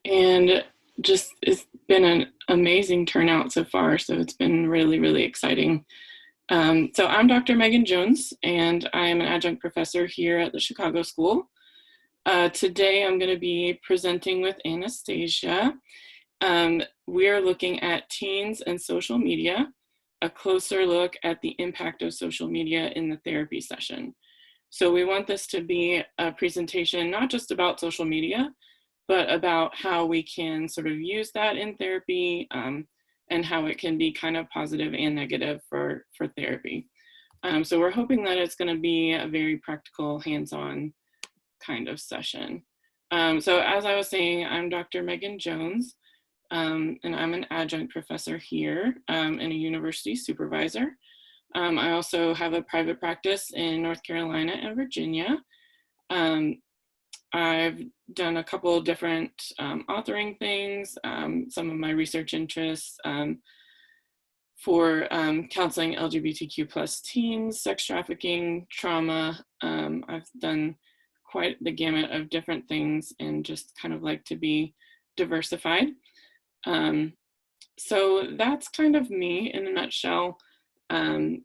And just it's been an amazing turnout so far, so it's been really, really exciting. So I'm Dr. Meagan Jones, and I am an adjunct professor here at the Chicago School. Today I'm going to be presenting with Anastasia. We're looking at teens and social media, a closer look at the impact of social media in the therapy session. So we want this to be a presentation not just about social media, but about how we can sort of use that in therapy and how it can be kind of positive and negative for therapy. So we're hoping that it's going to be a very practical, hands-on kind of session. So as I was saying, I'm Dr. Meagan Jones, and I'm an adjunct professor here and a university supervisor. I also have a private practice in North Carolina and Virginia. I've done a couple of different authoring things, some of my research interests for counseling LGBTQ+ teens, sex trafficking, trauma. I've done quite the gamut of different things and just kind of like to be diversified. So that's kind of me in a nutshell. I'm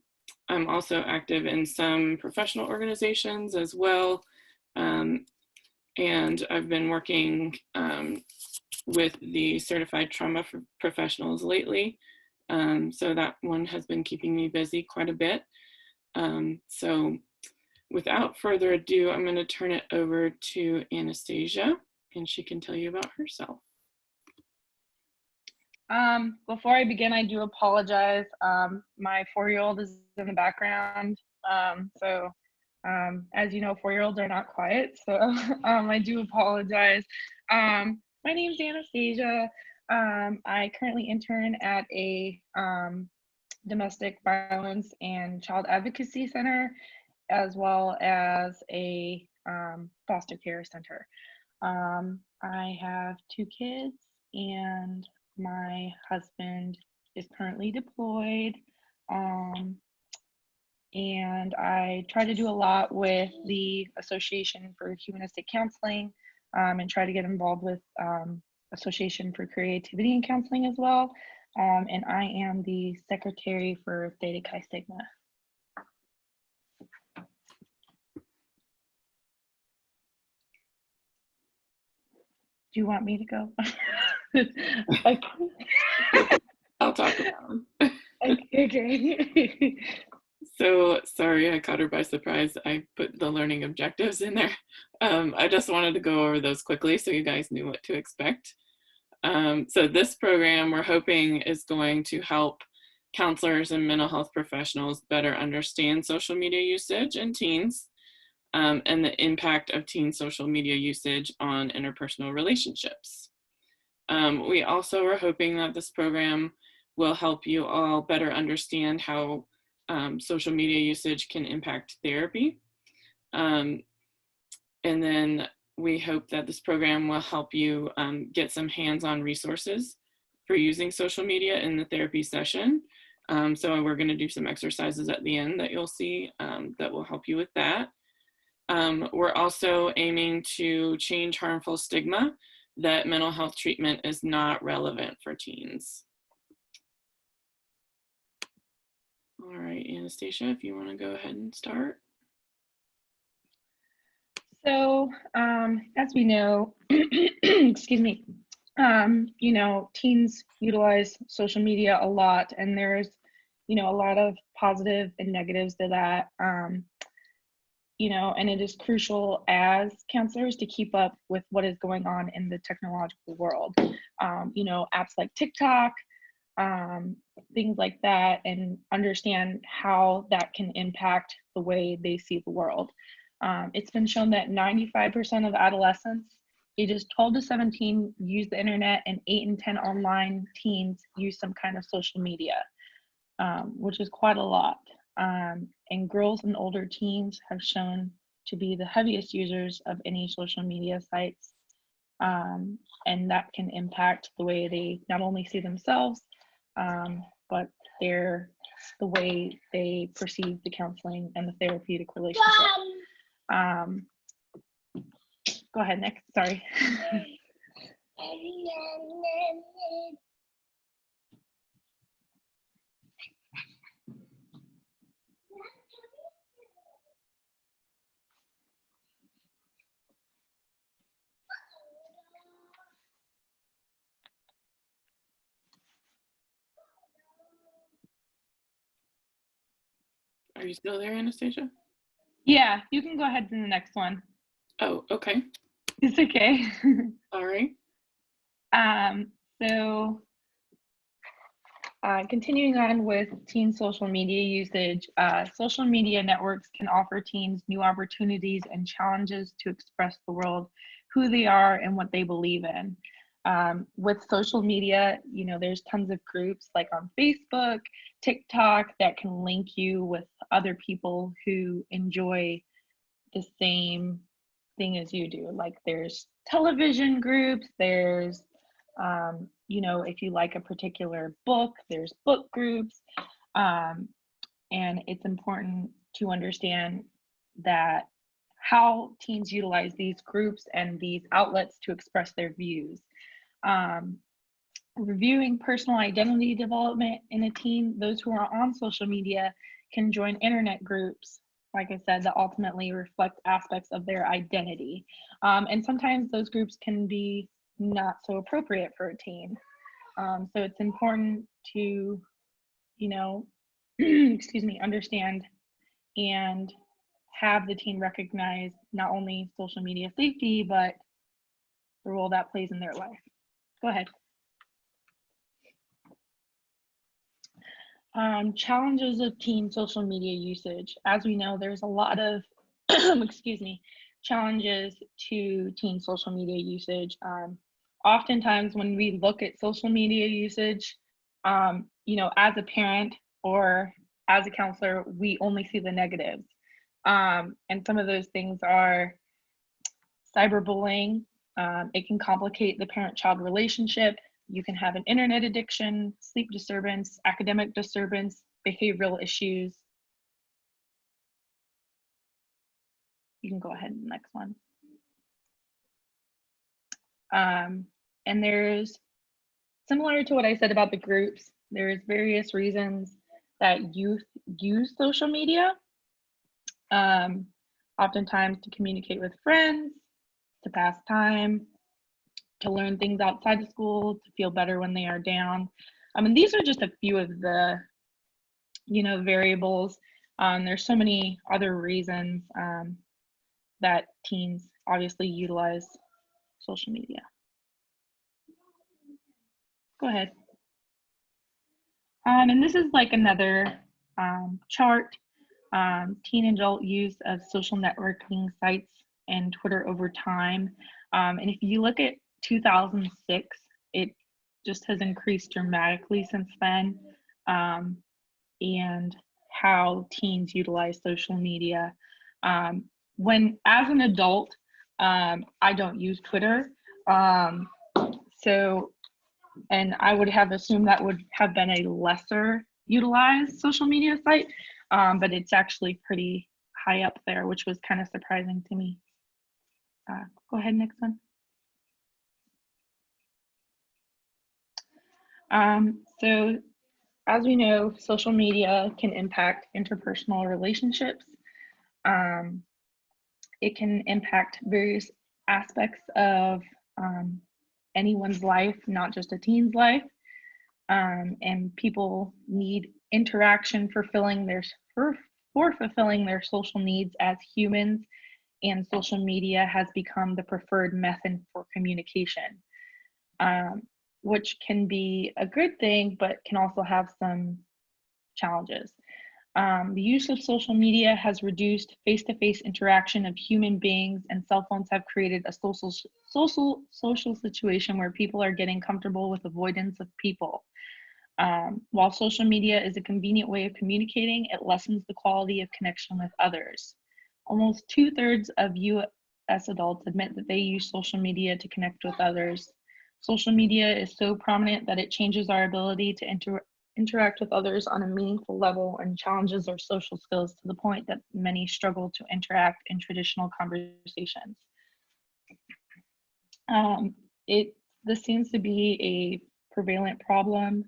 also active in some professional organizations as well. And I've been working with the certified trauma professionals lately. So that one has been keeping me busy quite a bit. So without further ado, I'm going to turn it over to Anastasia, and she can tell you about herself. Before I begin, I do apologize. My 4-year-old is in the background. As you know, 4-year-olds are not quiet, so I do apologize. My name's Anastasia. I currently intern at a domestic violence and child advocacy center, as well as a foster care center. I have 2 kids, and my husband is currently deployed. And I try to do a lot with the Association for Humanistic Counseling and try to get involved with Association for Creativity and Counseling as well. And I am the secretary for Theta Chi Stigma. Do you want me to go? I'll talk about them. Okay. So sorry, I caught her by surprise. I put the learning objectives in there. I just wanted to go over those quickly so you guys knew what to expect. So this program we're hoping is going to help counselors and mental health professionals better understand social media usage in teens and the impact of teen social media usage on interpersonal relationships. We also are hoping that this program will help you all better understand how social media usage can impact therapy. And then we hope that this program will help you get some hands-on resources for using social media in the therapy session. So we're going to do some exercises at the end that you'll see that will help you with that. We're also aiming to change harmful stigma that mental health treatment is not relevant for teens. All right, Anastasia, if you want to go ahead and start. So, as we know, excuse me, you know, teens utilize social media a lot, and there's, you know, a lot of positive and negatives to that, you know, and it is crucial as counselors to keep up with what is going on in the technological world. You know, apps like TikTok, things like that, and understand how that can impact the way they see the world. It's been shown that 95% of adolescents ages 12 to 17 use the internet, and 8 in 10 online teens use some kind of social media, which is quite a lot. And girls and older teens have shown to be the heaviest users of any social media sites. And that can impact the way they not only see themselves, but the way they perceive the counseling and the therapeutic relationship. Go ahead, Nick. Sorry. Are you still there, Anastasia? Yeah, you can go ahead to the next one. Oh, okay. It's okay. All right. So continuing on with teen social media usage, social media networks can offer teens new opportunities and challenges to express the world, who they are and what they believe in. With social media, you know, there's tons of groups like on Facebook, TikTok that can link you with other people who enjoy the same thing as you do. Like there's television groups, there's you know, if you like a particular book, there's book groups. And it's important to understand that how teens utilize these groups and these outlets to express their views. Reviewing personal identity development in a teen, those who are on social media can join internet groups, like I said, that ultimately reflect aspects of their identity. And sometimes those groups can be not so appropriate for a teen. So it's important to, you know, excuse me, understand and have the teen recognize not only social media safety, but the role that plays in their life. Go ahead. Challenges of teen social media usage. As we know, there's a lot of, excuse me, challenges to teen social media usage. Oftentimes when we look at social media usage, you know, as a parent or as a counselor, we only see the negatives. And some of those things are cyberbullying. It can complicate the parent-child relationship. You can have an internet addiction, sleep disturbance, academic disturbance, behavioral issues. You can go ahead to the next one. And there's, similar to what I said about the groups, there's various reasons that youth use social media. Oftentimes to communicate with friends, to pass time, to learn things outside of school, to feel better when they are down. I mean, these are just a few of the, you know, variables. There's so many other reasons that teens obviously utilize social media. Go ahead. And this is like another chart, teen adult use of social networking sites and Twitter over time. And if you look at 2006, it just has increased dramatically since then. And how teens utilize social media. When, as an adult, I don't use Twitter. So, and I would have assumed that would have been a lesser utilized social media site, but it's actually pretty high up there, which was kind of surprising to me. Go ahead, next one. So as we know, social media can impact interpersonal relationships. It can impact various aspects of anyone's life, not just a teen's life. And people need interaction for fulfilling their social needs as humans, and social media has become the preferred method for communication, which can be a good thing, but can also have some challenges. The use of social media has reduced face-to-face interaction of human beings, and cell phones have created a social situation where people are getting comfortable with avoidance of people. While social media is a convenient way of communicating, it lessens the quality of connection with others. Almost 2/3 of US adults admit that they use social media to connect with others. Social media is so prominent that it changes our ability to interact with others on a meaningful level and challenges our social skills to the point that many struggle to interact in traditional conversations. Um, this seems to be a prevalent problem,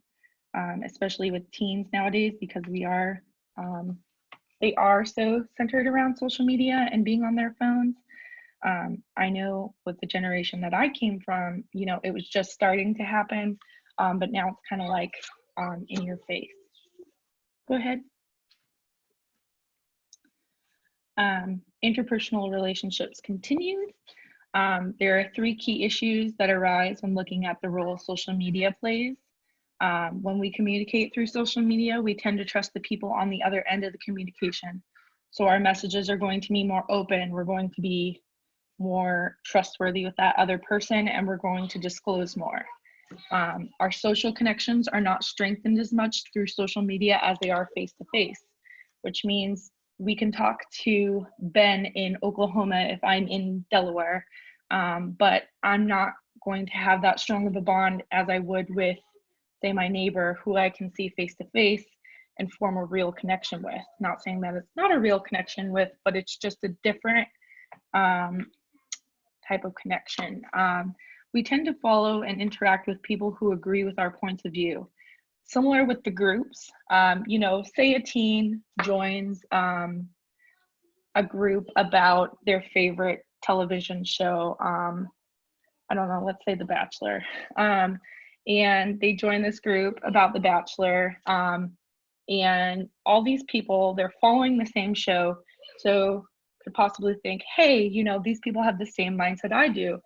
especially with teens nowadays, because they are so centered around social media and being on their phones. I know with the generation that I came from, it was just starting to happen, but now it's kind of like in your face. Go ahead. Interpersonal relationships continued. There are 3 key issues that arise when looking at the role social media plays. When we communicate through social media, we tend to trust the people on the other end of the communication. So our messages are going to be more open. We're going to be more trustworthy with that other person, and we're going to disclose more. Our social connections are not strengthened as much through social media as they are face-to-face, which means we can talk to Ben in Oklahoma if I'm in Delaware, but I'm not going to have that strong of a bond as I would with, say, my neighbor who I can see face-to-face and form a real connection with. Not saying that it's not a real connection with, but it's just a different type of connection. We tend to follow and interact with people who agree with our points of view. Similar with the groups, say a teen joins a group about their favorite television show. I don't know, let's say The Bachelor. And they join this group about The Bachelor. And all these people, they're following the same show. So could possibly think, hey, these people have the same mindset I do.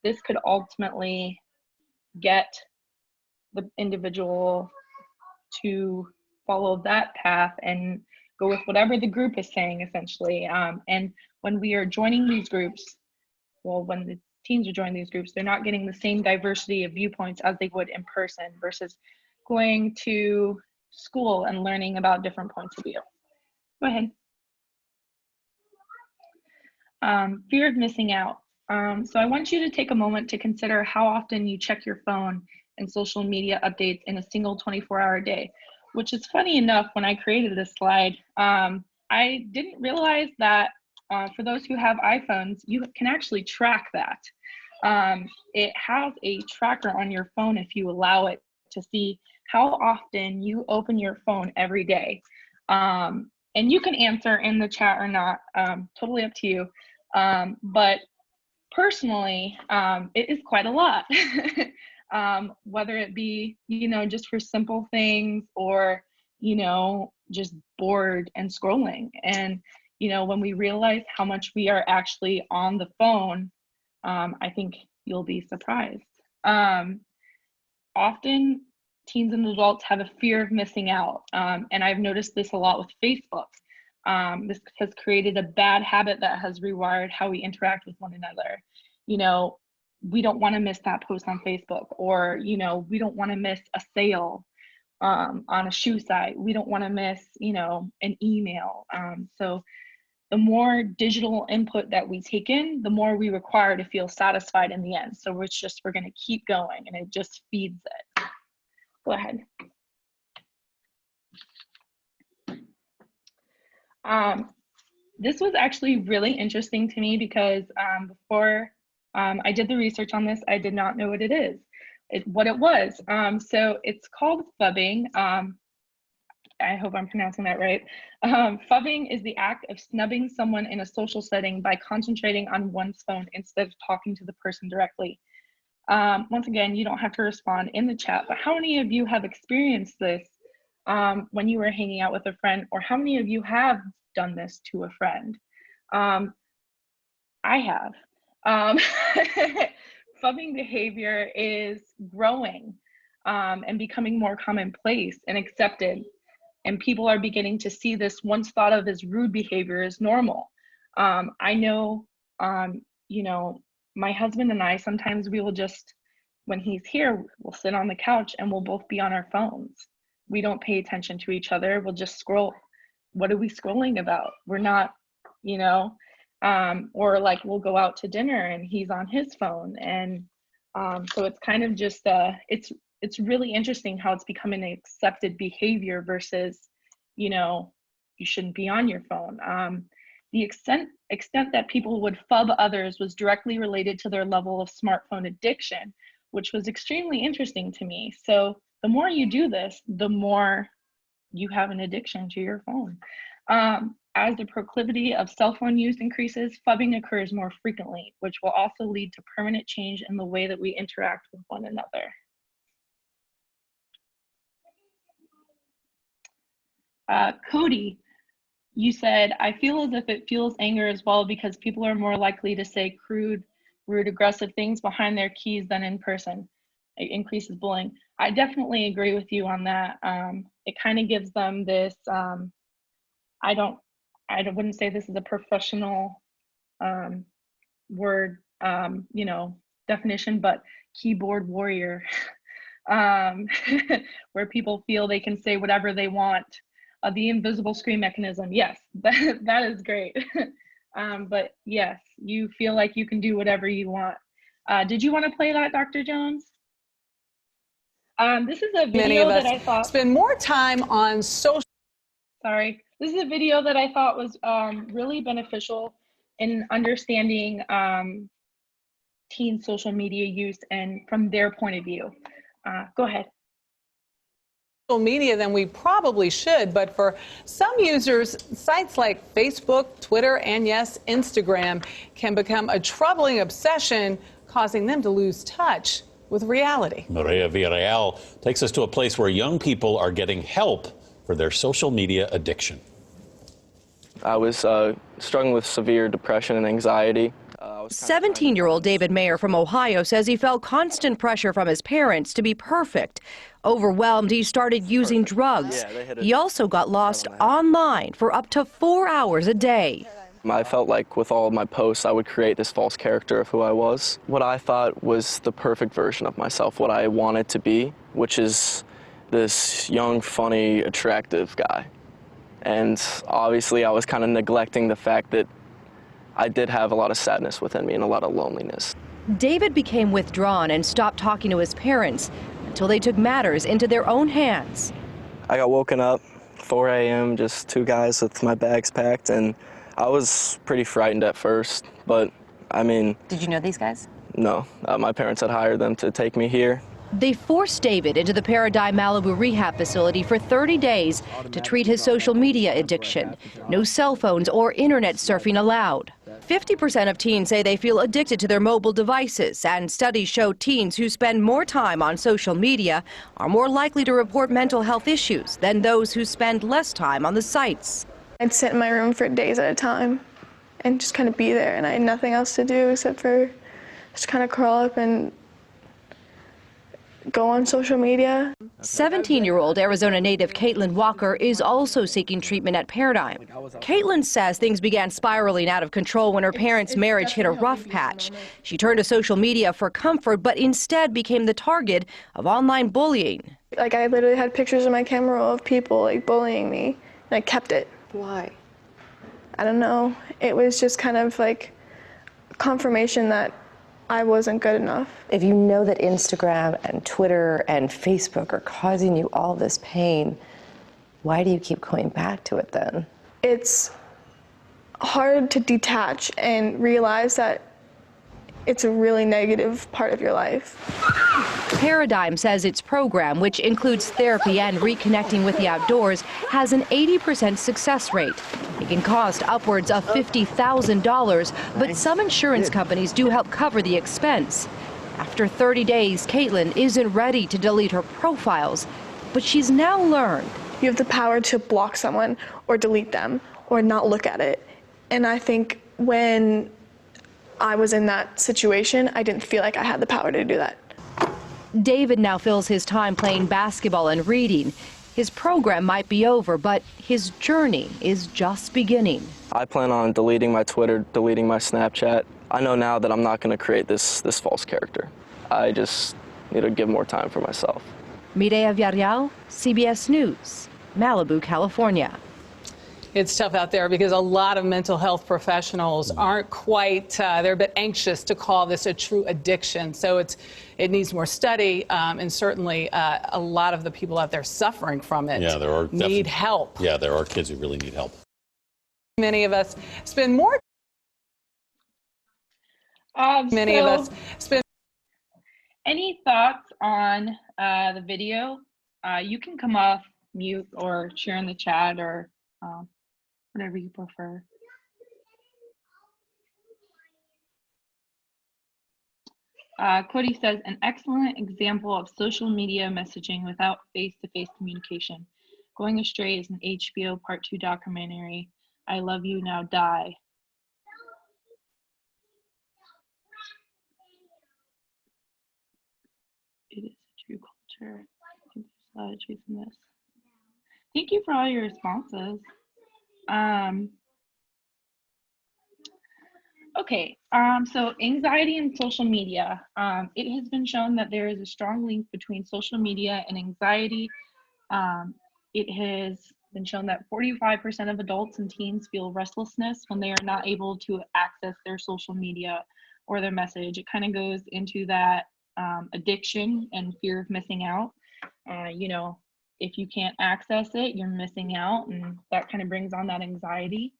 This could ultimately get the individual to follow that path and go with whatever the group is saying, essentially. And when we are joining these groups, when the teens are joining these groups, they're not getting the same diversity of viewpoints as they would in person versus going to school and learning about different points of view. Go ahead. Fear of missing out. So I want you to take a moment to consider how often you check your phone and social media updates in a single 24-hour day, which is funny enough, when I created this slide, I didn't realize that for those who have iPhones, you can actually track that. It has a tracker on your phone if you allow it to see how often you open your phone every day. And you can answer in the chat or not, totally up to you. But personally, it is quite a lot. Whether it be, just for simple things or, just bored and scrolling. And, when we realize how much we are actually on the phone, I think you'll be surprised. Often teens and adults have a fear of missing out. And I've noticed this a lot with Facebook. This has created a bad habit that has rewired how we interact with one another. We don't want to miss that post on Facebook, or, we don't want to miss a sale on a shoe site. We don't want to miss, an email. So the more digital input that we take in, the more we require to feel satisfied in the end. So we're going to keep going, and it just feeds it. Go ahead. This was actually really interesting to me because before I did the research on this, I did not know what it was. So it's called phubbing. I hope I'm pronouncing that right. Phubbing is the act of snubbing someone in a social setting by concentrating on one's phone instead of talking to the person directly. Once again, you don't have to respond in the chat, but how many of you have experienced this when you were hanging out with a friend, or how many of you have done this to a friend? I have. Phubbing behavior is growing and becoming more commonplace and accepted. And people are beginning to see this once thought of as rude behavior as normal. I know, my husband and I, sometimes we will just, when he's here, we'll sit on the couch and we'll both be on our phones. We don't pay attention to each other. We'll just scroll. What are we scrolling about? We're not, or like we'll go out to dinner and he's on his phone. And so it's kind of just, it's really interesting how it's becoming an accepted behavior versus, you shouldn't be on your phone. The extent that people would phub others was directly related to their level of smartphone addiction, which was extremely interesting to me. So the more you do this, the more you have an addiction to your phone. As the proclivity of cell phone use increases, phubbing occurs more frequently, which will also lead to permanent change in the way that we interact with one another. Cody, you said, I feel as if it fuels anger as well because people are more likely to say crude, rude, aggressive things behind their keys than in person. It increases bullying. I definitely agree with you on that. It kind of gives them this, I wouldn't say this is a professional word, definition, but keyboard warrior, where people feel they can say whatever they want. The invisible screen mechanism, yes, that is great. But yes, you feel like you can do whatever you want. Did you want to play that, Dr. Jones? This is a video that I thought spend more time on social. Sorry, this is a video that I thought was really beneficial in understanding teen social media use and from their point of view. Go ahead. Media than we probably should, but for some users, sites like Facebook, Twitter, and yes, Instagram can become a troubling obsession, causing them to lose touch with reality. Maria Villarreal takes us to a place where young people are getting help for their social media addiction. I was struggling with severe depression and anxiety. 17-year-old David Mayer from Ohio says he felt constant pressure from his parents to be perfect. Overwhelmed, he started using drugs. He also got lost online for up to 4 hours a day. I felt like with all of my posts, I would create this false character of who I was. What I thought was the perfect version of myself, what I wanted to be, which is this young, funny, attractive guy. And obviously, I was kind of neglecting the fact that I did have a lot of sadness within me and a lot of loneliness. David became withdrawn and stopped talking to his parents until they took matters into their own hands. I got woken up 4 a.m., just two guys with my bags packed, and I was pretty frightened at first, but I mean... Did you know these guys? No. My parents had hired them to take me here. They forced David into the Paradigm Malibu rehab facility for 30 days to treat his social media addiction. No cell phones or internet surfing allowed. 50% of teens say they feel addicted to their mobile devices, and studies show teens who spend more time on social media are more likely to report mental health issues than those who spend less time on the sites. I'd sit in my room for days at a time and just kind of be there, and I had nothing else to do except for just kind of curl up and go on social media. 17-year-old Arizona native Caitlin Walker is also seeking treatment at Paradigm. Caitlin says things began spiraling out of control when her parents' marriage hit a rough patch. She turned to social media for comfort, but instead became the target of online bullying. Like, I literally had pictures on my camera of people like bullying me, and I kept it. Why? I don't know. It was just kind of like confirmation that I wasn't good enough. If you know that Instagram and Twitter and Facebook are causing you all this pain, why do you keep going back to it then? It's hard to detach and realize that it's a really negative part of your life. Paradigm says its program, which includes therapy and reconnecting with the outdoors, has an 80% success rate. It can cost upwards of $50,000, but some insurance companies do help cover the expense. After 30 days, Caitlin isn't ready to delete her profiles, but she's now learned. You have the power to block someone or delete them or not look at it. And I think when I was in that situation, I didn't feel like I had the power to do that. David now fills his time playing basketball and reading. His program might be over, but his journey is just beginning. I plan on deleting my Twitter, deleting my Snapchat. I know now that I'm not going to create this false character. I just need to give more time for myself. Mireya Villarreal, CBS News, Malibu, California. It's tough out there because a lot of mental health professionals aren't quite, they're a bit anxious to call this a true addiction. So it needs more study, and certainly a lot of the people out there suffering from it need help. Yeah, there are kids who really need help. Many of us spend more. Many of us spend. Any thoughts on the video? You can come off mute or share in the chat or whatever you prefer. Cody says, an excellent example of social media messaging without face-to-face communication. Going Astray is an HBO Part 2 documentary. I Love You, Now Die. It is a true culture. I think there's a lot of truth in this. Thank you for all your responses. Okay, so anxiety and social media. It has been shown that there is a strong link between social media and anxiety. It has been shown that 45% of adults and teens feel restlessness when they are not able to access their social media or their message. It kind of goes into that addiction and fear of missing out. You know, if you can't access it, you're missing out, and that kind of brings on that anxiety.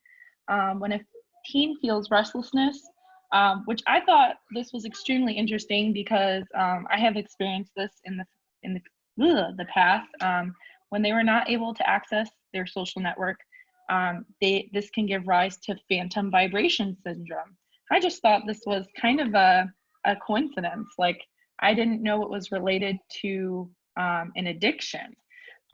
When a teen feels restlessness, which I thought this was extremely interesting because I have experienced this in the past. When they were not able to access their social network, this can give rise to phantom vibration syndrome. I just thought this was kind of a coincidence. Like, I didn't know it was related to an addiction.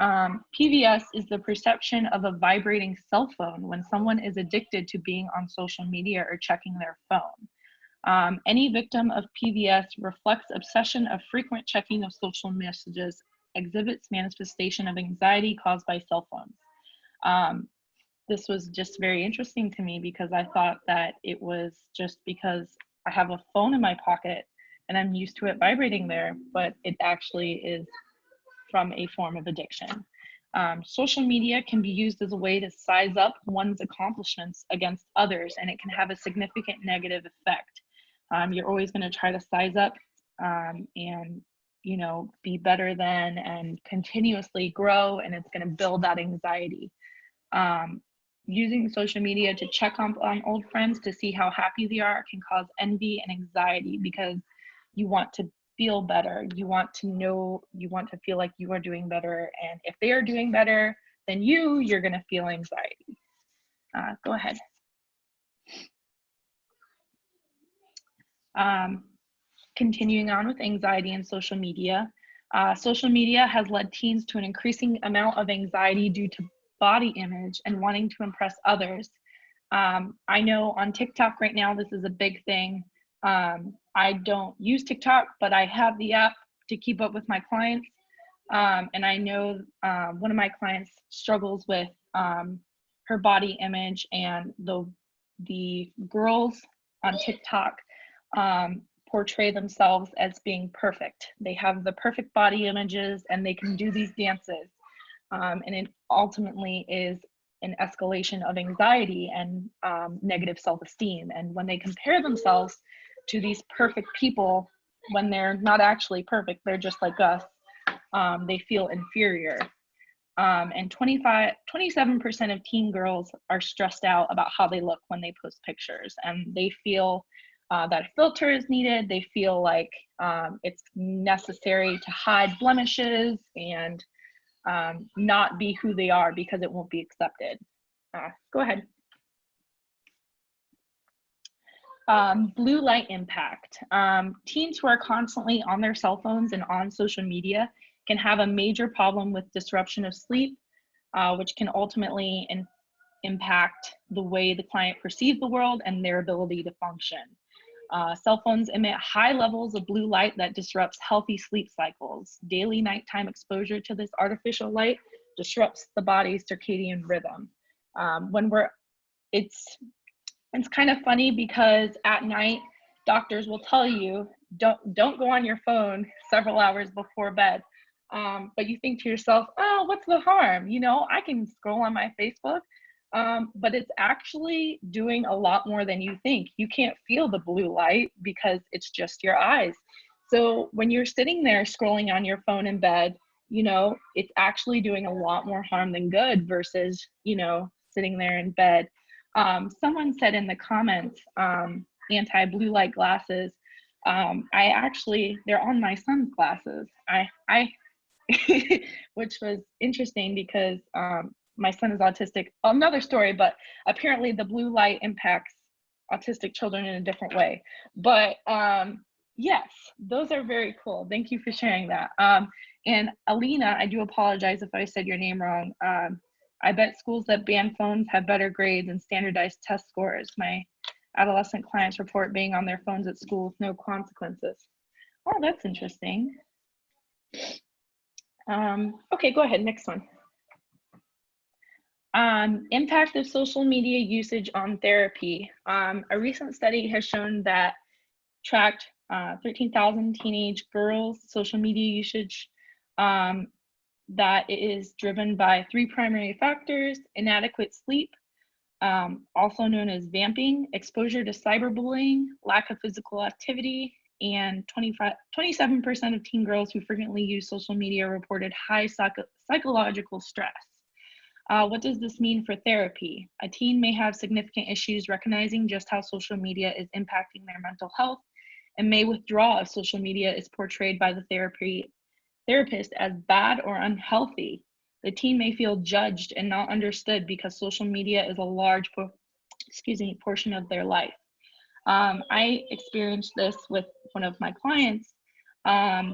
PVS is the perception of a vibrating cell phone when someone is addicted to being on social media or checking their phone. Any victim of PVS reflects obsession of frequent checking of social messages, exhibits manifestation of anxiety caused by cell phones. This was just very interesting to me because I thought that it was just because I have a phone in my pocket and I'm used to it vibrating there, but it actually is from a form of addiction. Social media can be used as a way to size up one's accomplishments against others, and it can have a significant negative effect. You're always going to try to size up and, you know, be better than and continuously grow, and it's going to build that anxiety. Using social media to check on old friends to see how happy they are can cause envy and anxiety because you want to feel better. You want to know, you want to feel like you are doing better. And if they are doing better than you're going to feel anxiety. Go ahead. Continuing on with anxiety and social media. Social media has led teens to an increasing amount of anxiety due to body image and wanting to impress others. I know on TikTok right now, this is a big thing. I don't use TikTok, but I have the app to keep up with my clients. And I know one of my clients struggles with her body image, and the girls on TikTok portray themselves as being perfect. They have the perfect body images and they can do these dances. And it ultimately is an escalation of anxiety and negative self-esteem. And when they compare themselves to these perfect people, when they're not actually perfect, they're just like us, they feel inferior. And 27% of teen girls are stressed out about how they look when they post pictures, and they feel that a filter is needed. They feel like it's necessary to hide blemishes and not be who they are because it won't be accepted. Go ahead. Blue light impact. Teens who are constantly on their cell phones and on social media can have a major problem with disruption of sleep, which can ultimately impact the way the client perceives the world and their ability to function. Cell phones emit high levels of blue light that disrupts healthy sleep cycles. Daily nighttime exposure to this artificial light disrupts the body's circadian rhythm. It's kind of funny because at night, doctors will tell you, don't go on your phone several hours before bed. But you think to yourself, oh, what's the harm? You know, I can scroll on my Facebook. But it's actually doing a lot more than you think. You can't feel the blue light because it's just your eyes. So when you're sitting there scrolling on your phone in bed, you know, it's actually doing a lot more harm than good versus, you know, sitting there in bed Someone said in the comments, anti-blue light glasses. They're on my son's glasses. Which was interesting because my son is autistic. Another story, but apparently the blue light impacts autistic children in a different way. But yes, those are very cool. Thank you for sharing that. And Alina, I do apologize if I said your name wrong. I bet schools that ban phones have better grades and standardized test scores. My adolescent clients report being on their phones at school with no consequences. Oh, that's interesting. Okay, go ahead, next one. Impact of social media usage on therapy. A recent study has shown that tracked 13,000 teenage girls' social media usage, that it is driven by 3 primary factors: inadequate sleep, also known as vamping, exposure to cyberbullying, lack of physical activity, and 27% of teen girls who frequently use social media reported high psychological stress. What does this mean for therapy? A teen may have significant issues recognizing just how social media is impacting their mental health and may withdraw if social media is portrayed by the therapist as bad or unhealthy. The teen may feel judged and not understood because social media is a large portion of their life. I experienced this with one of my clients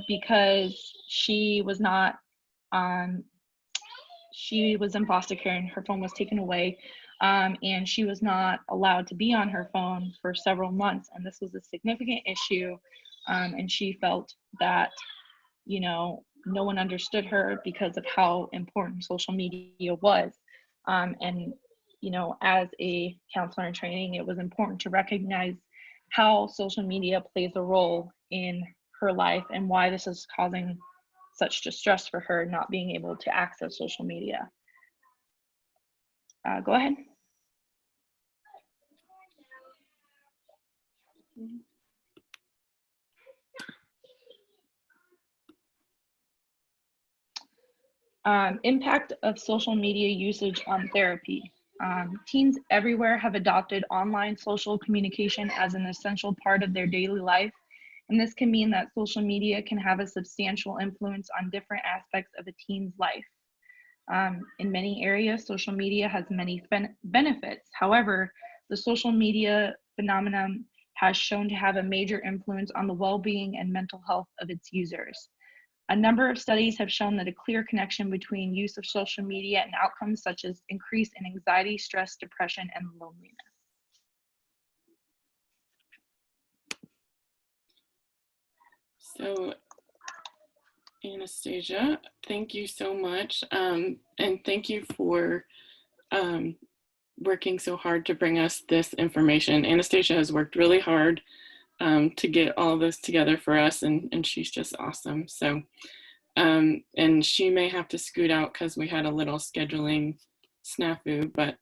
because she was in foster care and her phone was taken away, and she was not allowed to be on her phone for several months, and this was a significant issue, and she felt that, you know, no one understood her because of how important social media was. And, you know, as a counselor in training, it was important to recognize how social media plays a role in her life and why this is causing such distress for her, not being able to access social media. Go ahead. Impact of social media usage on therapy. Teens everywhere have adopted online social communication as an essential part of their daily life, and this can mean that social media can have a substantial influence on different aspects of a teen's life. In many areas, social media has many benefits. However, the social media phenomenon has shown to have a major influence on the well-being and mental health of its users. A number of studies have shown that a clear connection between use of social media and outcomes such as increase in anxiety, stress, depression, and loneliness. So, Anastasia, thank you so much. And thank you for working so hard to bring us this information. Anastasia has worked really hard to get all of this together for us, and she's just awesome. So, and she may have to scoot out because we had a little scheduling snafu, but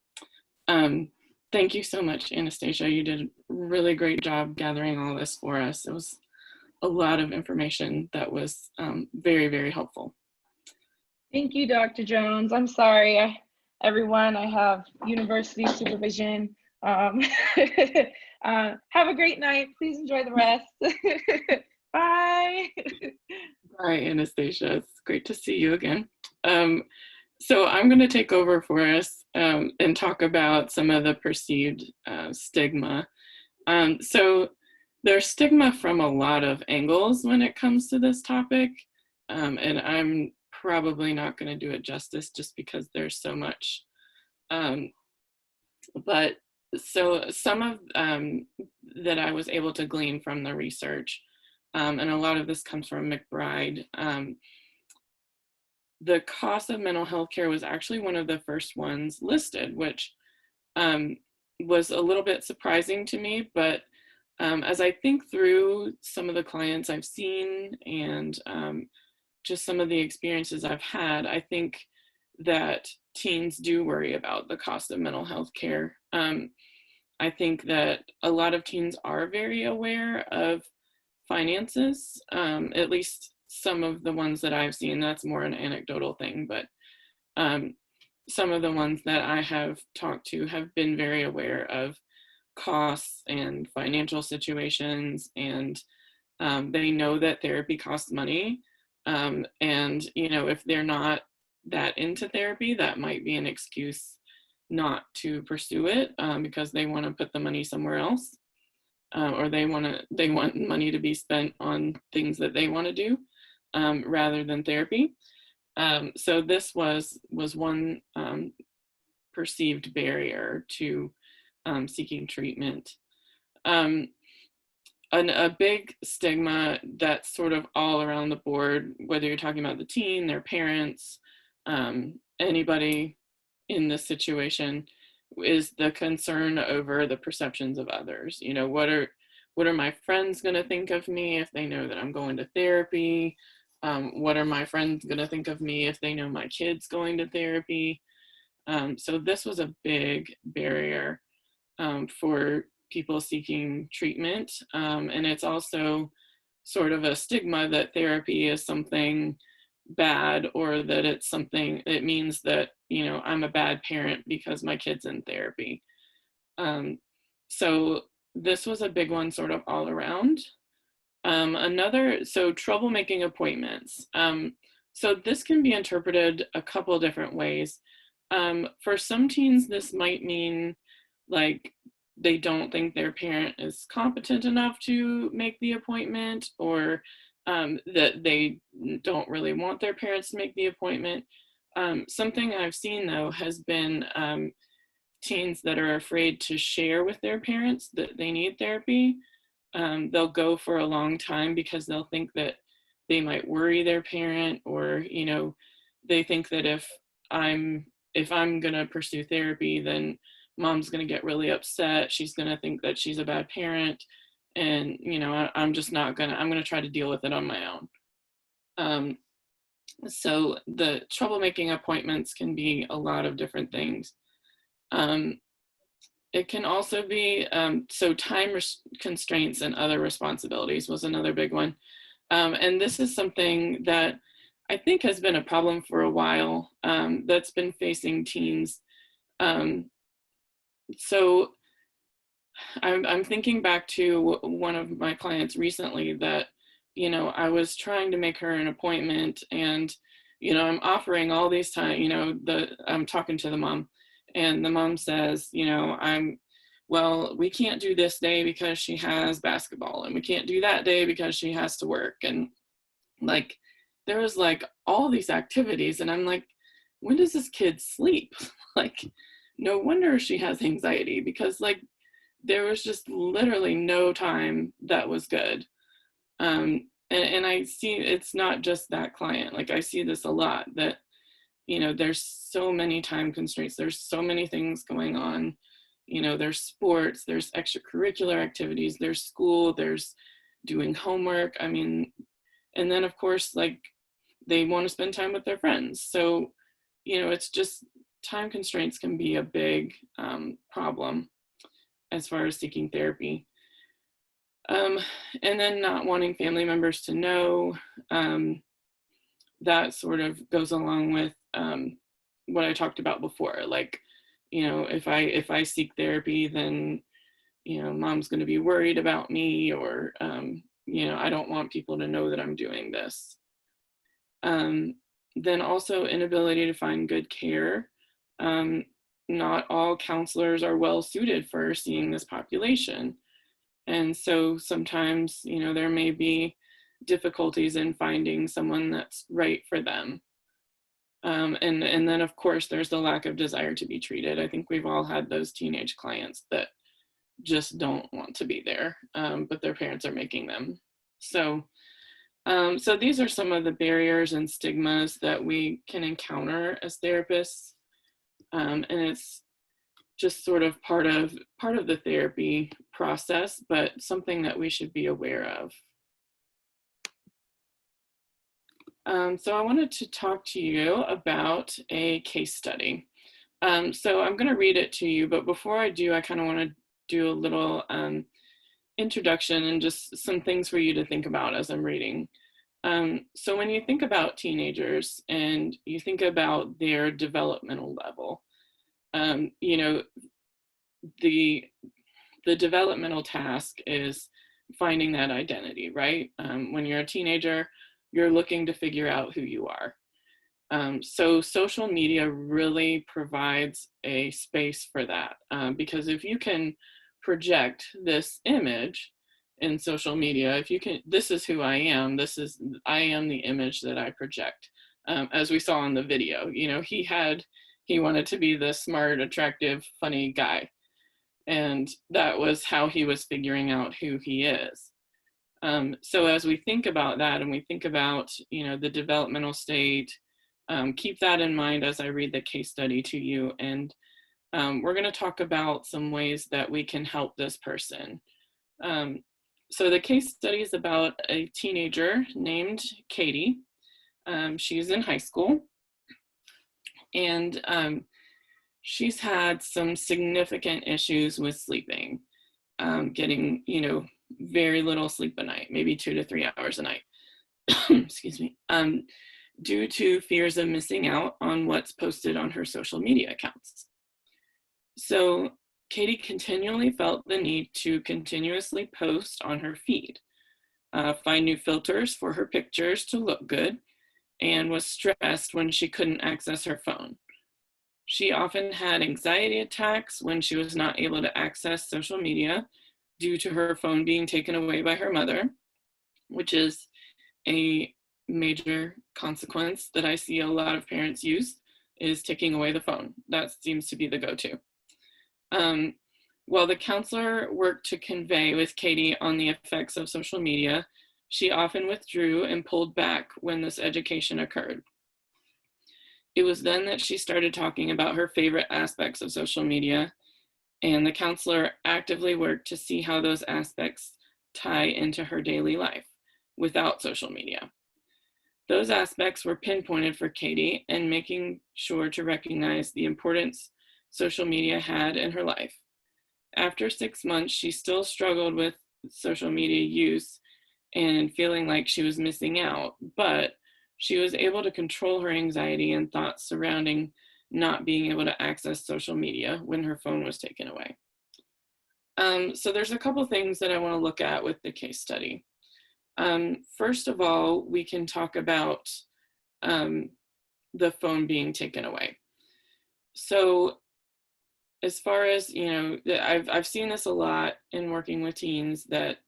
thank you so much, Anastasia. You did a really great job gathering all this for us. It was a lot of information that was very, very helpful. Thank you, Dr. Jones. I'm sorry, everyone. I have university supervision. Have a great night. Please enjoy the rest. Bye. Bye, Anastasia. It's great to see you again. So I'm going to take over for us and talk about some of the perceived stigma. So there's stigma from a lot of angles when it comes to this topic, and I'm probably not going to do it justice just because there's so much. But so some of that I was able to glean from the research, and a lot of this comes from McBride. The cost of mental health care was actually one of the first ones listed, which was a little bit surprising to me, but as I think through some of the clients I've seen and just some of the experiences I've had, I think that teens do worry about the cost of mental health care. I think that a lot of teens are very aware of finances, at least some of the ones that I've seen. That's more an anecdotal thing, but some of the ones that I have talked to have been very aware of costs and financial situations, and they know that therapy costs money. And, you know, if they're not that into therapy, that might be an excuse not to pursue it, because they want to put the money somewhere else, or they want money to be spent on things that they want to do, rather than therapy. So this was one perceived barrier to seeking treatment. A big stigma that's sort of all around the board, whether you're talking about the teen, their parents, anybody in this situation, is the concern over the perceptions of others. You know, what are my friends going to think of me if they know that I'm going to therapy? What are my friends going to think of me if they know my kid's going to therapy? So this was a big barrier for people seeking treatment. And it's also sort of a stigma that therapy is something bad, or that it's something, it means that, you know, I'm a bad parent because my kid's in therapy. So this was a big one sort of all around. So troublemaking appointments. So this can be interpreted a couple different ways. For some teens, this might mean like they don't think their parent is competent enough to make the appointment, or that they don't really want their parents to make the appointment. Something I've seen though has been teens that are afraid to share with their parents that they need therapy. They'll go for a long time because they'll think that they might worry their parent, or, you know, they think that if I'm gonna pursue therapy, then mom's gonna get really upset. She's gonna think that she's a bad parent, and, you know, I'm gonna try to deal with it on my own. So the troublemaking appointments can be a lot of different things. It can also be, so time constraints and other responsibilities was another big one. And this is something that I think has been a problem for a while, that's been facing teens. So I'm thinking back to one of my clients recently that, you know, I was trying to make her an appointment, and, you know, I'm offering all these time, you know, I'm talking to the mom, and the mom says, you know, well, we can't do this day because she has basketball, and we can't do that day because she has to work. And like, there was like all these activities, and I'm like, when does this kid sleep? Like, no wonder she has anxiety, because like there was just literally no time that was good. And I see it's not just that client. Like, I see this a lot, that, you know, there's so many time constraints. There's so many things going on. You know, there's sports, there's extracurricular activities, there's school, there's doing homework. I mean, and then of course, like, they want to spend time with their friends. So, you know, it's just, time constraints can be a big problem as far as seeking therapy. And then not wanting family members to know, that sort of goes along with what I talked about before. Like, you know, if I seek therapy, then, you know, mom's going to be worried about me, or, you know, I don't want people to know that I'm doing this. Then also inability to find good care. Not all counselors are well suited for seeing this population. And so sometimes, you know, there may be difficulties in finding someone that's right for them. And then of course there's the lack of desire to be treated. I think we've all had those teenage clients that just don't want to be there, but their parents are making them. So these are some of the barriers and stigmas that we can encounter as therapists. And it's just sort of part of the therapy process, but something that we should be aware of. So I wanted to talk to you about a case study. So I'm going to read it to you, but before I do, I kind of want to do a little introduction and just some things for you to think about as I'm reading. So when you think about teenagers and you think about their developmental level, you know, the developmental task is finding that identity, right? When you're a teenager, you're looking to figure out who you are. So social media really provides a space for that, because if you can project this image in social media, if you can, this is who I am, I am the image that I project. As we saw in the video, you know, he wanted to be the smart, attractive, funny guy. And that was how he was figuring out who he is. So as we think about that and we think about, you know, the developmental state, keep that in mind as I read the case study to you. And we're going to talk about some ways that we can help this person. So the case study is about a teenager named Katie. She's in high school, and she's had some significant issues with sleeping, getting, you know, very little sleep a night, maybe 2 to 3 hours a night, excuse me, due to fears of missing out on what's posted on her social media accounts. So Katie continually felt the need to continuously post on her feed, find new filters for her pictures to look good, and was stressed when she couldn't access her phone. She often had anxiety attacks when she was not able to access social media due to her phone being taken away by her mother, which is a major consequence that I see a lot of parents use, is taking away the phone. That seems to be the go-to. While the counselor worked to convey with Katie on the effects of social media, she often withdrew and pulled back when this education occurred. It was then that she started talking about her favorite aspects of social media, and the counselor actively worked to see how those aspects tie into her daily life without social media. Those aspects were pinpointed for Katie and making sure to recognize the importance social media had in her life. After 6 months, she still struggled with social media use and feeling like she was missing out, but she was able to control her anxiety and thoughts surrounding not being able to access social media when her phone was taken away. So there's a couple things that I want to look at with the case study. First of all, we can talk about the phone being taken away. So as far as, you know, I've seen this a lot in working with teens, that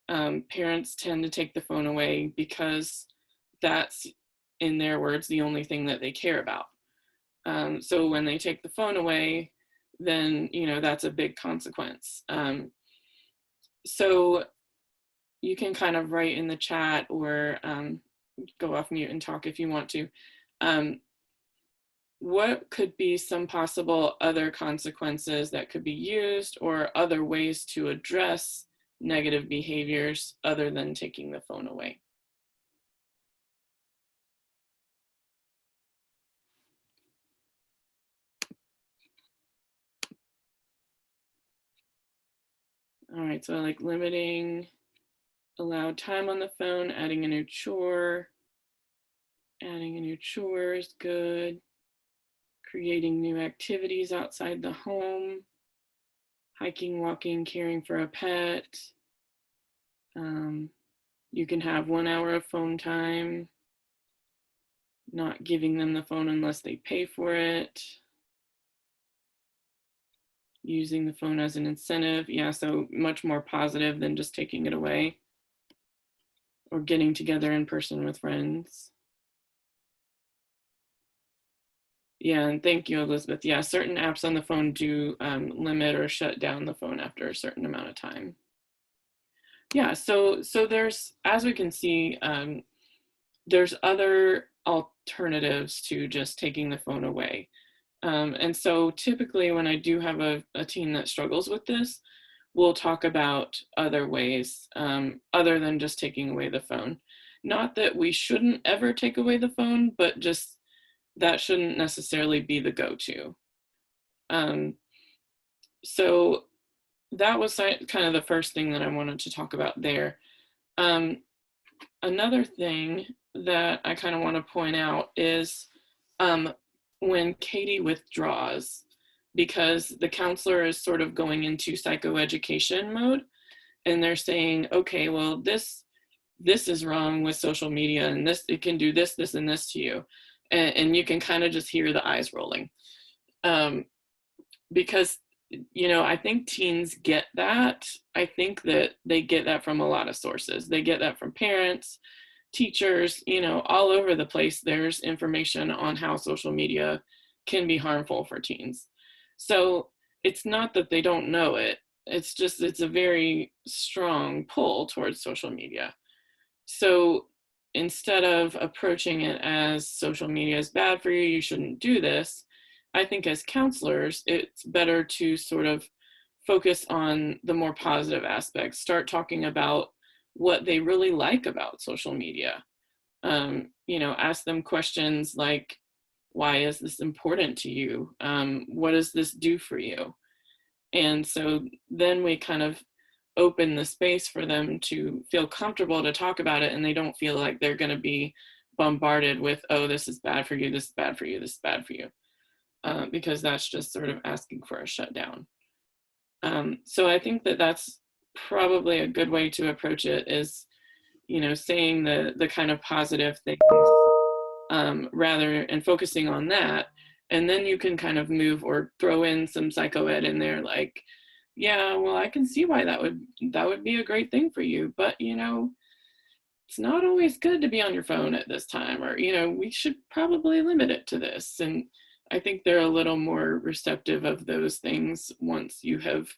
parents tend to take the phone away because that's, in their words, the only thing that they care about. So when they take the phone away, then, you know, that's a big consequence. So you can kind of write in the chat or go off mute and talk if you want to. What could be some possible other consequences that could be used, or other ways to address negative behaviors other than taking the phone away? All right, so like limiting allowed time on the phone, adding a new chore. Adding a new chore is good. Creating new activities outside the home. Hiking, walking, caring for a pet. You can have 1 hour of phone time. Not giving them the phone unless they pay for it. Using the phone as an incentive. Yeah, so much more positive than just taking it away. Or getting together in person with friends. Yeah, and thank you, Elizabeth. Yeah, certain apps on the phone do limit or shut down the phone after a certain amount of time. Yeah, so there's, as we can see, there's other alternatives to just taking the phone away. And so typically when I do have a teen that struggles with this, we'll talk about other ways other than just taking away the phone. Not that we shouldn't ever take away the phone, but just that shouldn't necessarily be the go-to. So that was kind of the first thing that I wanted to talk about there. another thing that I kind of want to point out is when Katie withdraws, because the counselor is sort of going into psychoeducation mode, and they're saying, okay, well, this is wrong with social media, and this, it can do this, this, and this to you. And you can kind of just hear the eyes rolling. Because, you know, I think teens get that. I think that they get that from a lot of sources. They get that from parents, teachers, you know, all over the place. There's information on how social media can be harmful for teens. So it's not that they don't know it. It's just, it's a very strong pull towards social media. So instead of approaching it as social media is bad for you, you shouldn't do this, I think as counselors, it's better to sort of focus on the more positive aspects, start talking about what they really like about social media. You know, ask them questions like, why is this important to you? What does this do for you? And so then we kind of open the space for them to feel comfortable to talk about it, and they don't feel like they're going to be bombarded with, oh, this is bad for you, this is bad for you, this is bad for you, because that's just sort of asking for a shutdown. So I think that that's probably a good way to approach it, is, you know, saying the kind of positive things rather, and focusing on that. And then you can kind of move or throw in some psychoed in there, like, yeah, well, I can see why that would be a great thing for you, but, you know, it's not always good to be on your phone at this time, or, you know, we should probably limit it to this. And I think they're a little more receptive of those things once you have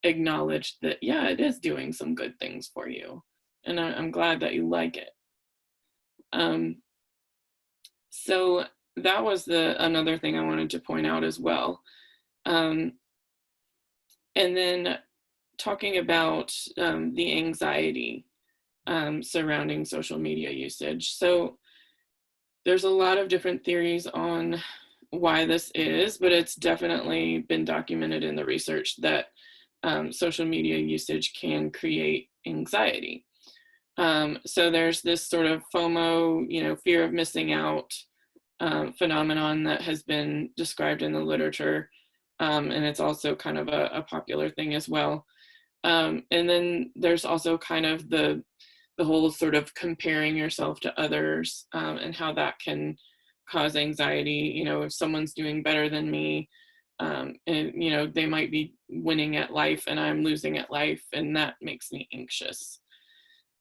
acknowledged that, yeah, it is doing some good things for you, and I'm glad that you like it. So that was another thing I wanted to point out as well. And then talking about the anxiety surrounding social media usage. So there's a lot of different theories on why this is, but it's definitely been documented in the research that social media usage can create anxiety. So there's this sort of FOMO, you know, fear of missing out phenomenon that has been described in the literature. And it's also kind of a popular thing as well. And then there's also kind of the whole sort of comparing yourself to others, and how that can cause anxiety. You know, if someone's doing better than me, and, you know, they might be winning at life and I'm losing at life, and that makes me anxious.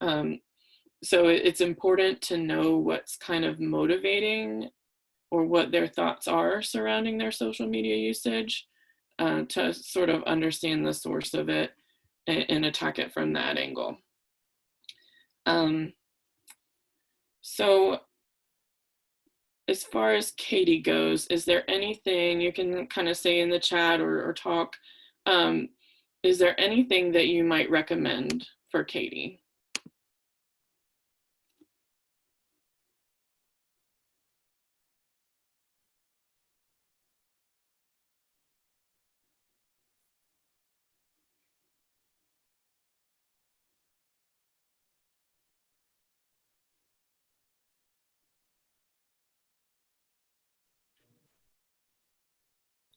So it's important to know what's kind of motivating, or what their thoughts are surrounding their social media usage, to sort of understand the source of it and attack it from that angle. So as far as Katie goes, is there anything you can kind of say in the chat or talk? Is there anything that you might recommend for Katie?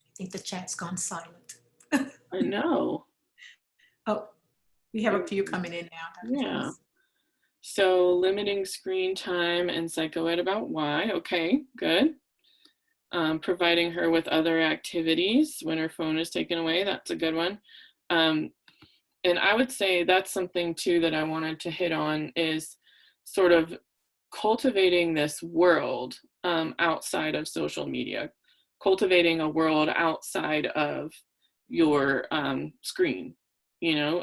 I think the chat's gone silent. I know. Oh, we have a few coming in now. Yeah. So limiting screen time and psychoed about why. Okay, good. Providing her with other activities when her phone is taken away. That's a good one. And I would say that's something too that I wanted to hit on, is sort of cultivating this world outside of social media, cultivating a world outside of your screen, you know,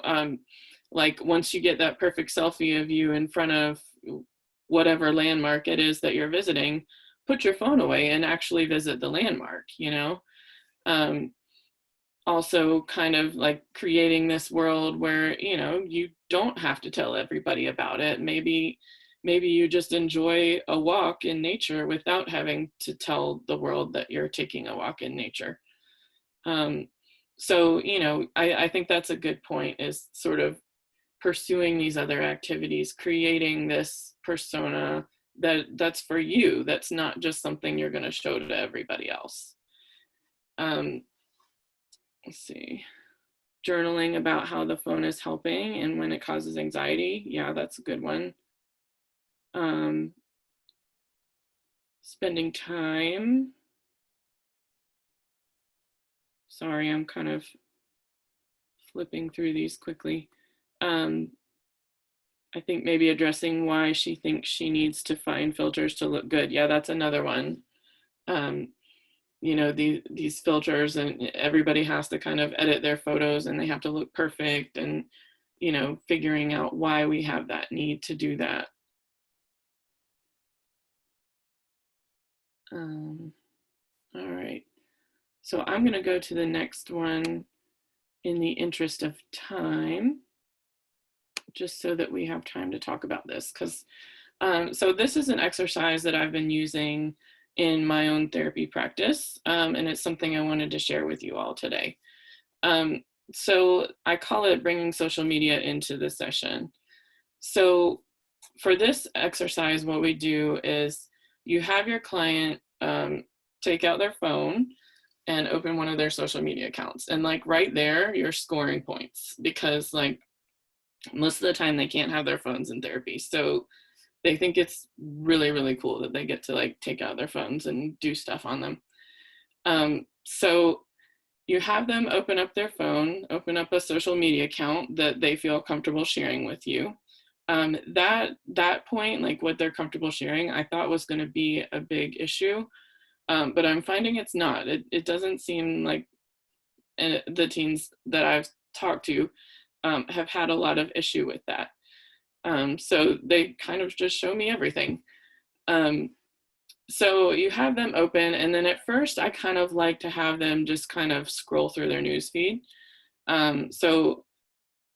like once you get that perfect selfie of you in front of whatever landmark it is that you're visiting, put your phone away and actually visit the landmark, you know. Also kind of like creating this world where, you know, you don't have to tell everybody about it. Maybe you just enjoy a walk in nature without having to tell the world that you're taking a walk in nature. So, you know, I think that's a good point, is sort of pursuing these other activities, creating this persona that's for you, that's not just something you're going to show to everybody else. Let's see. Journaling about how the phone is helping and when it causes anxiety. Yeah, that's a good one. Spending time. Sorry, I'm kind of flipping through these quickly. I think maybe addressing why she thinks she needs to find filters to look good. Yeah, that's another one. You know, these filters, and everybody has to kind of edit their photos and they have to look perfect, and, you know, figuring out why we have that need to do that. All right, so I'm going to go to the next one in the interest of time, just so that we have time to talk about this, because so this is an exercise that I've been using in my own therapy practice, and it's something I wanted to share with you all today. So I call it bringing social media into the session. So for this exercise, what we do is you have your client take out their phone and open one of their social media accounts. And like right there, you're scoring points, because like most of the time they can't have their phones in therapy. So they think it's really, really cool that they get to like take out their phones and do stuff on them. So you have them open up their phone, open up a social media account that they feel comfortable sharing with you. That point, like what they're comfortable sharing, I thought was going to be a big issue, but I'm finding it's not. It doesn't seem like the teens that I've talked to have had a lot of issue with that. So they kind of just show me everything. So you have them open, and then at first I kind of like to have them just kind of scroll through their newsfeed. So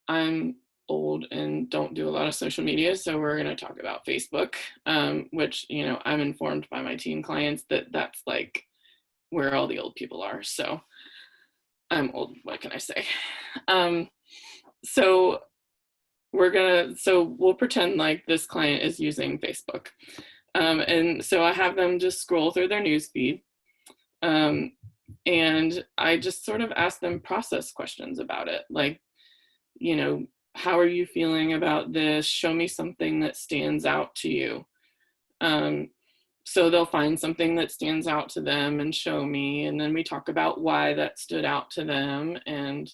I'm old and don't do a lot of social media, so we're going to talk about Facebook, which, you know, I'm informed by my teen clients that that's like where all the old people are. So I'm old, what can I say? So we'll pretend like this client is using Facebook. And so I have them just scroll through their newsfeed. And I just sort of ask them process questions about it. Like, you know, how are you feeling about this? Show me something that stands out to you. So they'll find something that stands out to them and show me. And then we talk about why that stood out to them. And,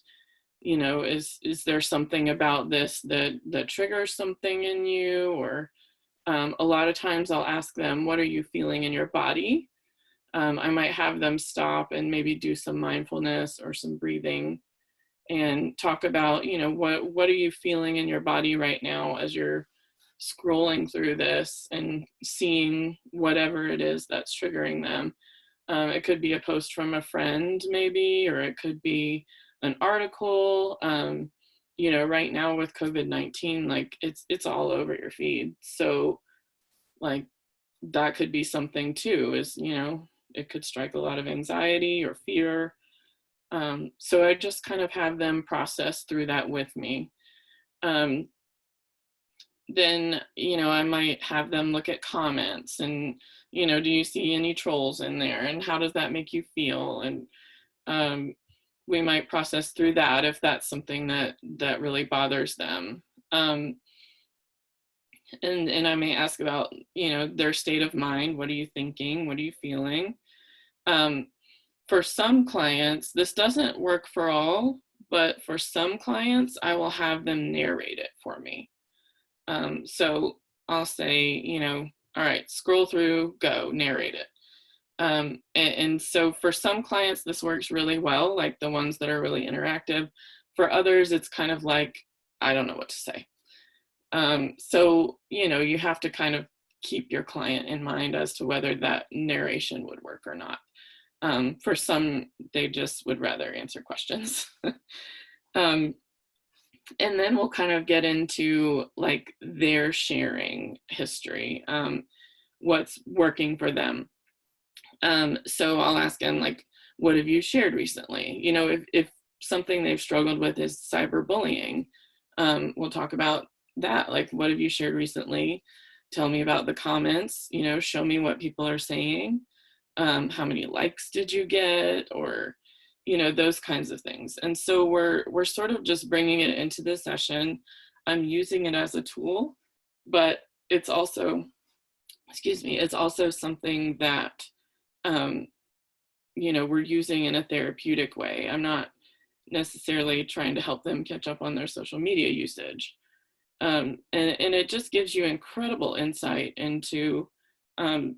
you know, is there something about this that triggers something in you? Or a lot of times I'll ask them, what are you feeling in your body? I might have them stop and maybe do some mindfulness or some breathing and talk about, you know, what are you feeling in your body right now as you're scrolling through this and seeing whatever it is that's triggering them. It could be a post from a friend maybe, or it could be an article. You know, right now with COVID-19, like it's all over your feed. So like that could be something too, is, you know, it could strike a lot of anxiety or fear. So I just kind of have them process through that with me. Then, you know, I might have them look at comments and, you know, do you see any trolls in there? And how does that make you feel? And we might process through that if that's something that really bothers them. And I may ask about, you know, their state of mind. What are you thinking? What are you feeling? For some clients, this doesn't work for all, but for some clients, I will have them narrate it for me. So I'll say, you know, all right, scroll through, go, narrate it. And so for some clients, this works really well, like the ones that are really interactive. For others, it's kind of like, I don't know what to say. So, you know, you have to kind of keep your client in mind as to whether that narration would work or not. For some, they just would rather answer questions. And then we'll kind of get into like their sharing history, what's working for them. So I'll ask them, like, what have you shared recently? You know, if something they've struggled with is cyberbullying, We'll talk about that, like, what have you shared recently? Tell me about the comments, you know, show me what people are saying. How many likes did you get, or, you know, those kinds of things. And so we're sort of just bringing it into the session. I'm using it as a tool, but it's also, excuse me, it's also something that, you know, we're using in a therapeutic way. I'm not necessarily trying to help them catch up on their social media usage. And it just gives you incredible insight into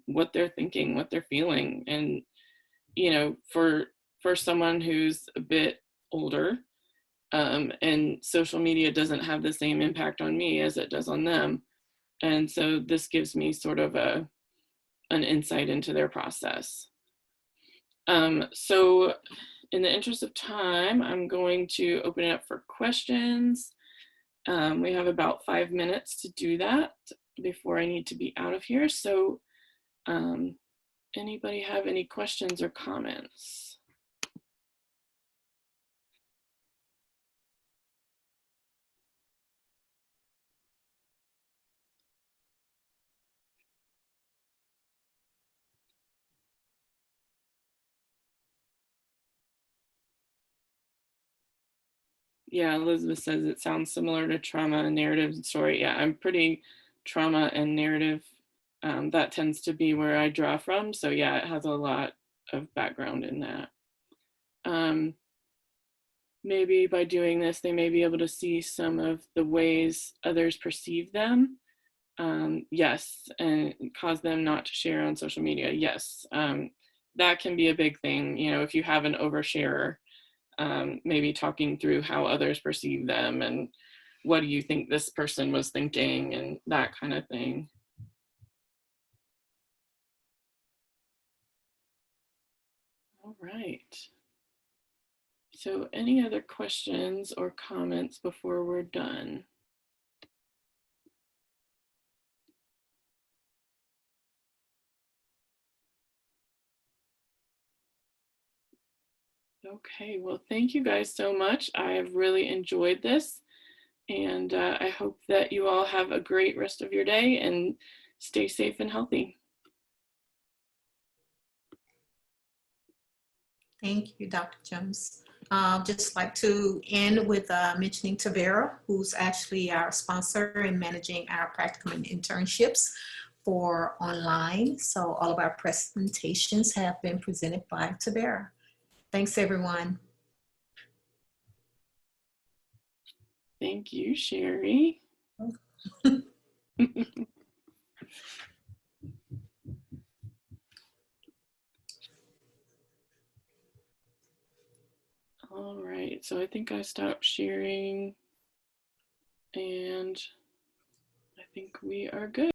what they're thinking, what they're feeling. And, you know, for someone who's a bit older, and social media doesn't have the same impact on me as it does on them. And so this gives me sort of an insight into their process. So in the interest of time, I'm going to open it up for questions. We have about 5 minutes to do that before I need to be out of here. So anybody have any questions or comments? Yeah, Elizabeth says it sounds similar to trauma and narrative and story. Yeah, I'm pretty trauma and narrative. That tends to be where I draw from. So yeah, it has a lot of background in that. Maybe by doing this, they may be able to see some of the ways others perceive them. Yes, and cause them not to share on social media. Yes, that can be a big thing. You know, if you have an oversharer, maybe talking through how others perceive them and what do you think this person was thinking and that kind of thing. All right. So any other questions or comments before we're done? Okay, well, thank you guys so much. I have really enjoyed this, and I hope that you all have a great rest of your day and stay safe and healthy. Thank you, Dr. Jones. Just like to end with mentioning Tavera, who's actually our sponsor in managing our practicum and internships for online. So all of our presentations have been presented by Tavera. Thanks, everyone. Thank you, Sherry. All right, so I think I stopped sharing and I think we are good.